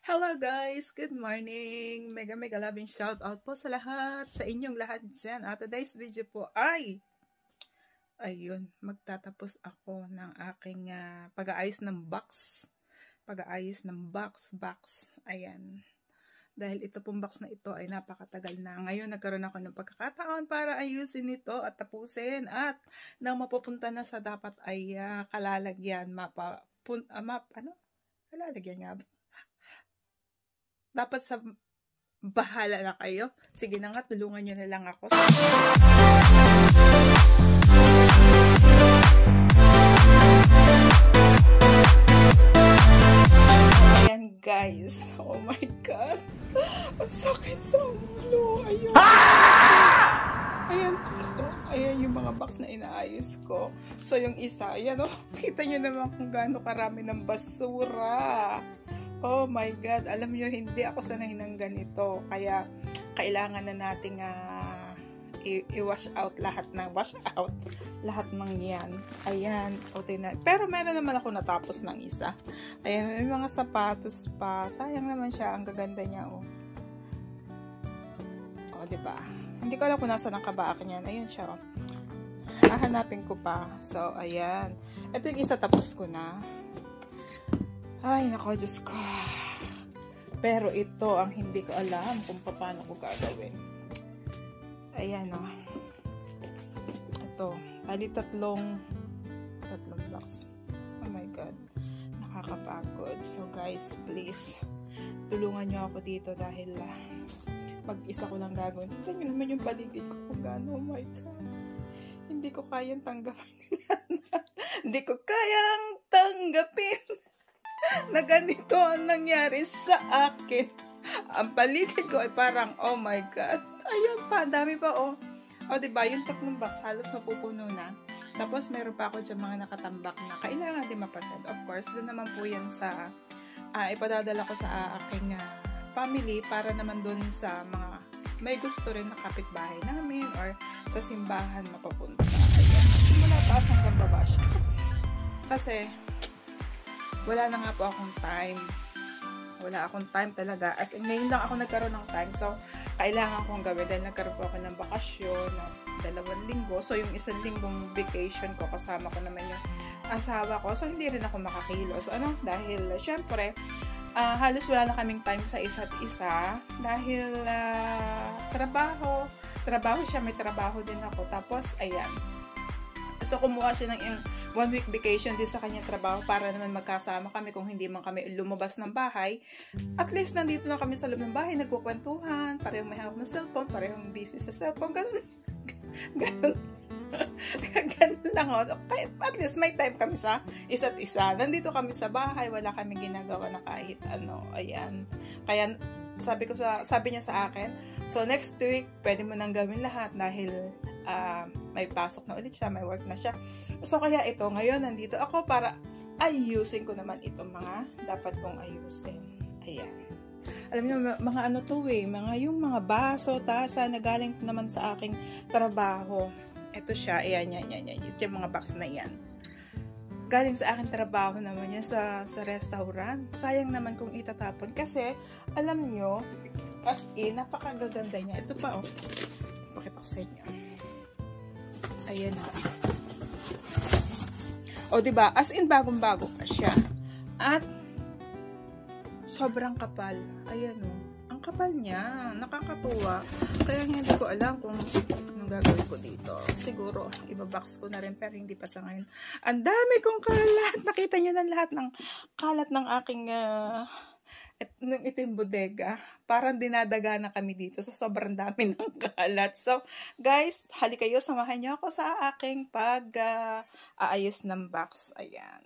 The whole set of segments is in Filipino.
Hello guys! Good morning! Mega labing shout out po sa lahat, sa inyong lahat dyan. Today's video po ay, ayun, magtatapos ako ng aking pag-aayos ng box. Ayan. Dahil ito pong box na ito ay napakatagal na. Ngayon nagkaroon ako ng pagkakataon para ayusin ito at tapusin. At nang mapupunta na sa dapat ay kalalagyan. Kalalagyan nga ba? Dapat sa bahala na kayo. Sige na nga, tulungan nyo na lang ako. Ayan guys. Oh my God. Ang sakit sa ulo. Ayun. Ayan yung mga box na inaayos ko. So yung isa, ayan o. Kita nyo naman kung gaano karami ng basura. Oh my God, alam nyo, hindi ako sanay ng ganito. Kaya, kailangan na nating i-wash out lahat ng yan. Ayan, okay na. Pero meron naman ako natapos ng isa. Ayan, may mga sapatos pa. Sayang naman siya, ang gaganda niya, oh. Oh, diba? Hindi ko alam kung nasa ng kabaak niyan. Ayan siya, oh. Hahanapin ko pa. So, ayan. Ito yung isa, tapos ko na. Ay, nako, Diyos ko. Pero ito ang hindi ko alam kung paano ko gagawin. Ayan, o. Ito. Bali, tatlong box. Oh my God. Nakakapagod. So, guys, please, tulungan nyo ako dito dahil mag-isa ko lang gagawin. Tignan nyo naman yung paligid ko kung gaano. Oh my God. Hindi ko kayang tanggapin. Hindi ko kayang tanggapin na ganito ang nangyari sa akin. Ang paligid ko ay parang, oh my God. Ayan pa, dami pa, oh. O, diba, yung tatlong box, halos mapupuno na. Tapos, meron pa ako dyan mga nakatambak na kailangan din mapasend. Of course, doon naman po yan sa, ipadadala ko sa aking family para naman doon sa mga may gusto rin na kapitbahay namin or sa simbahan mapapunta. Ayan. Simula taas hanggang baba siya. Kasi, wala na nga po akong time. Wala akong time talaga. As in, ngayon lang ako nagkaroon ng time. So, kailangan kong gawin. Dahil nagkaroon po ako ng bakasyon na 2 linggo. So, yung 1 linggong vacation ko, kasama ko naman yung asawa ko. So, hindi rin ako makakilos. Ano? Dahil, syempre, halos wala na kaming time sa isa't isa. Dahil, trabaho siya, may trabaho din ako. Tapos, ayan. So, kumuha siya ng 1 week vacation din sa kanyang trabaho para naman magkasama kami kung hindi man kami lumabas ng bahay. At least, nandito lang kami sa loob ng bahay, nagkukwentuhan, parehong may hawak ng cellphone, parehong busy sa cellphone, ganun. Ganun lang. At least, may time kami sa isa't isa. Nandito kami sa bahay, wala kami ginagawa na kahit ano. Ayan. Kaya, sabi niya sa akin, so next week, pwede mo nang gawin lahat dahil may pasok na ulit siya, may work na siya. So, kaya ito, ngayon, nandito ako para ayusin ko naman itong mga dapat kong ayusin. Ayan. Alam niyo, mga ano to yung mga baso, tasa, na galing naman sa aking trabaho. Ito siya, ayan. Ito yung mga box na yan. Galing sa aking trabaho naman yan sa restaurant. Sayang naman kung itatapon. Kasi, alam niyo, as in, napakagaganda niya. Ito pa, oh. Pakita ko sa inyo. Ayan, o, diba? As in, bagong-bago pa siya. At, sobrang kapal. Ayan, o. Ang kapal niya. Nakakatuwa. Kaya hindi ko alam kung anong gagawin ko dito. Siguro, ibabox ko na rin, pero hindi pa sa ngayon. Ang dami kong kalat. Nakita nyo na lahat ng kalat ng aking ito yung bodega. Parang dinadaga na kami dito sa sobrang dami ng kalat. So, guys, hali kayo, samahan nyo ako sa aking pag-aayos ng box. Ayan.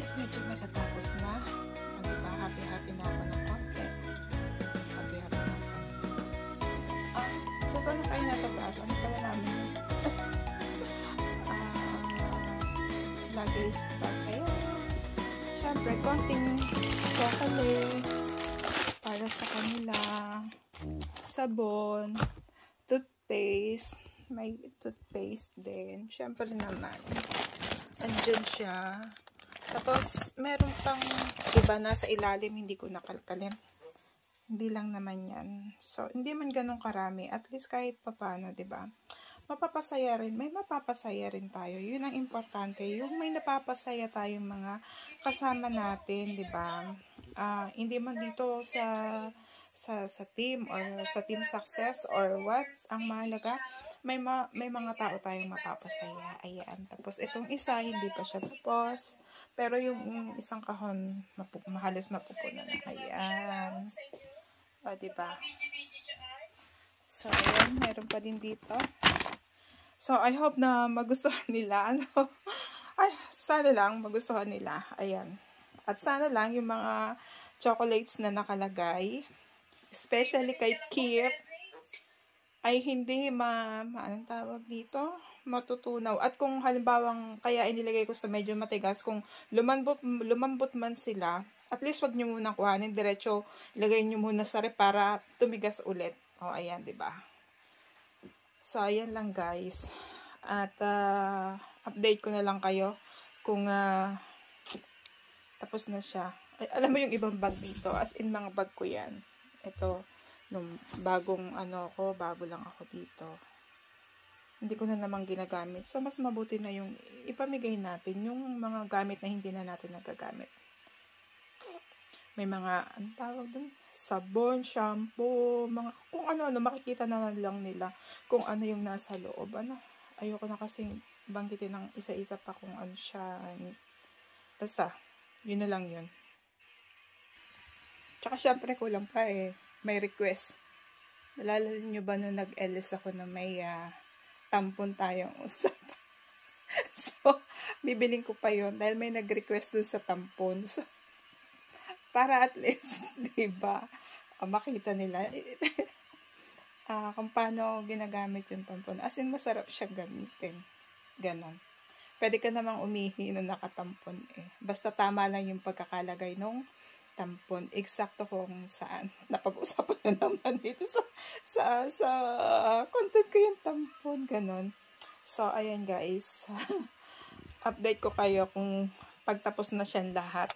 least medyo matatapos na. Diba? Happy na ako ng konti. Happy na ako. So paano tayo natataas? Ano pala namin? Luggage bag. Kaya, syempre, konting chocolates para sa kanila. Sabon. Toothpaste. May toothpaste din. Syempre naman. Andyan siya. Tapos, meron pang iba na sa ilalim, hindi ko nakalkalin. Hindi lang naman yan. So, hindi man ganun karami. At least kahit papano, diba? Mapapasaya rin. May mapapasaya rin tayo. Yun ang importante. Yung may napapasaya tayong mga kasama natin, diba? Hindi man dito sa team or sa team success or what. Ang mahalaga, may mga tao tayong mapapasaya. Ayan. Tapos, itong isa, hindi pa siya tapos. Pero yung isang kahon, halos mapupunan na. Ayan. O, diba? So, ayan. Meron pa din dito. So, I hope na magustuhan nila. Ano? Ay, sana lang magustuhan nila. Ayan. At sana lang yung mga chocolates na nakalagay, especially kay Kip, ay hindi anong tawag dito? Matutunaw. At kung halimbawang kaya inilagay ko sa medyo matigas, kung lumambot man sila, at least wag nyo muna kuhanin, diretso ilagay nyo muna sa rep para tumigas ulit. O, ayan, diba? So, ayan lang guys. At update ko na lang kayo kung tapos na siya. Ay, alam mo yung ibang bag dito, as in mga bag ko yan. Ito, nung bagong bago lang ako dito. Hindi ko na naman ginagamit. So, mas mabuti na yung ipamigay natin yung mga gamit na hindi na natin nagagamit. May mga, anong tawag dun? Sabon, shampoo, mga, kung ano-ano, makikita na lang nila kung ano yung nasa loob. Ayoko na kasing banggitin ng isa-isa pa kung ano siya. Basta, yun na lang yun. Tsaka, syempre, kulang pa may request. Nalala nyo ba nung nag-LS ako na may tampon tayong usap? So, bibiling ko pa yun dahil may nag-request dun sa tampon. So, para at least, diba, makita nila kung paano ginagamit yung tampon. As in, masarap siya gamitin. Ganon. Pwede ka namang umihi na nakatampon Basta tama lang yung pagkakalagay nung tampon. Eksakto kung saan. Napag-usapan na naman dito sa content ko yung tampon. Ganon. So, ayan guys. Update ko kayo kung pagtapos na siyang lahat.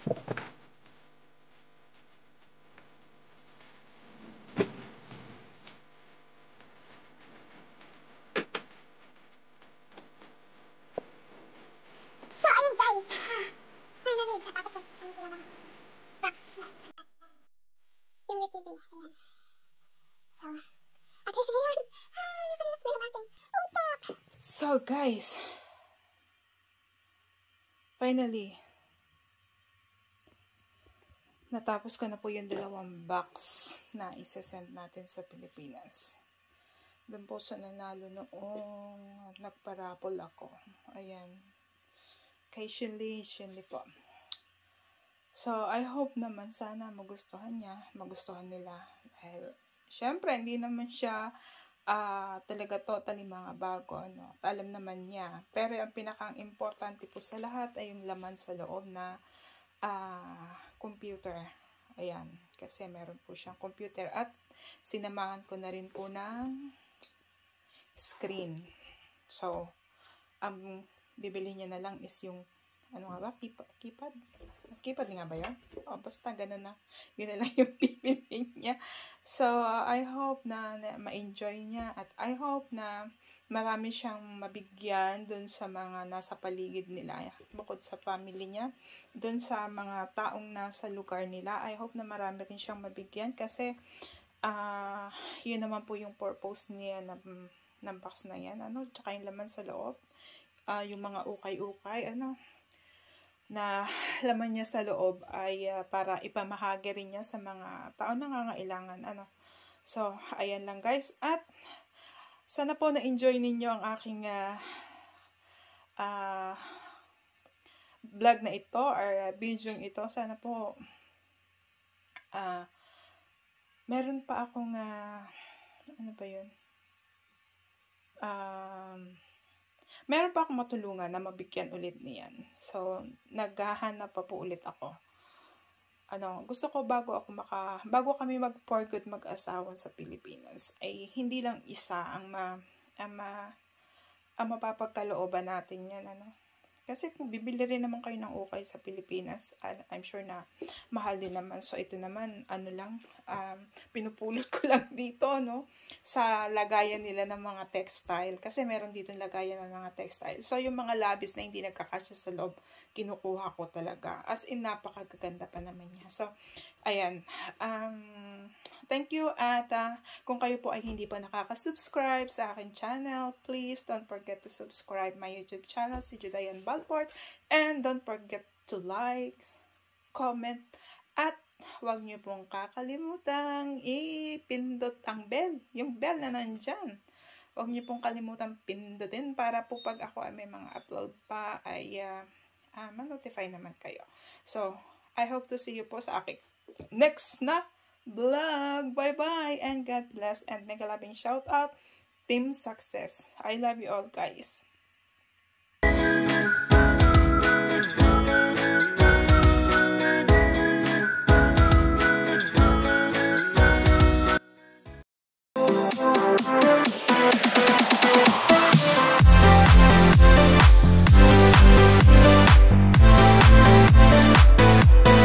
So guys, finally, natapos ko na po yung 2 box na isa-send natin sa Pilipinas. Doon po sa nanalo noong nagparapol ako. Ayan. Kay Shinli po. So, I hope naman sana magustuhan niya, magustuhan nila. Dahil, syempre, hindi naman siya talaga totally mga bago. No? Alam naman niya. Pero ang pinaka-importante po sa lahat ay yung laman sa loob na computer. Ayan. Kasi meron po siyang computer. At sinamahan ko na rin po ng screen. So, ang bibili niya na lang is yung ano nga ba? Keypad? Keypad nga ba yun? O, basta gano'n na. Yun na lang yung pipili niya. So, I hope na ma-enjoy niya. At I hope na marami siyang mabigyan dun sa mga nasa paligid nila. Bukod sa family niya. Dun sa mga taong nasa lugar nila. I hope na marami rin siyang mabigyan. Kasi, yun naman po yung purpose niya ng box na yan. Tsaka yung laman sa loob. Yung mga ukay-ukay. Na laman niya sa loob ay para ipamahagi rin niya sa mga tao na nangangailangan. So, ayan lang guys. At sana po na-enjoy ninyo ang aking vlog na ito or video ito. Sana po meron pa akong ano ba yun? Meron pa akong matulungan na mabigyan ulit niyan. So, naghahanap pa po ulit ako. Gusto ko bago kami for good mag-asawa sa Pilipinas, ay hindi lang isa ang mapapagkalooban natin yan, Kasi kung bibili rin naman kayo ng ukay sa Pilipinas, I'm sure na mahal din naman. So, ito naman, pinupulot ko lang dito, sa lagayan nila ng mga textile. Kasi meron dito lagayan ng mga textile. So, yung mga labis na hindi nagkakasya sa loob, kinukuha ko talaga. As in, napakaganda pa naman niya. So, ayan. Thank you. At kung kayo po ay hindi pa nakaka-subscribe sa akin channel, please don't forget to subscribe my YouTube channel, si Judayan Balport. And don't forget to like, comment, at huwag niyo pong kakalimutang ipindot ang bell. Yung bell na nandyan. Huwag niyo pong kalimutan pindutin para po pag ako ay may mga upload pa ay ma-notify naman kayo. So, I hope to see you po sa aking next na vlog. Bye-bye and God bless and mega loving shout out. Team Success. I love you all guys.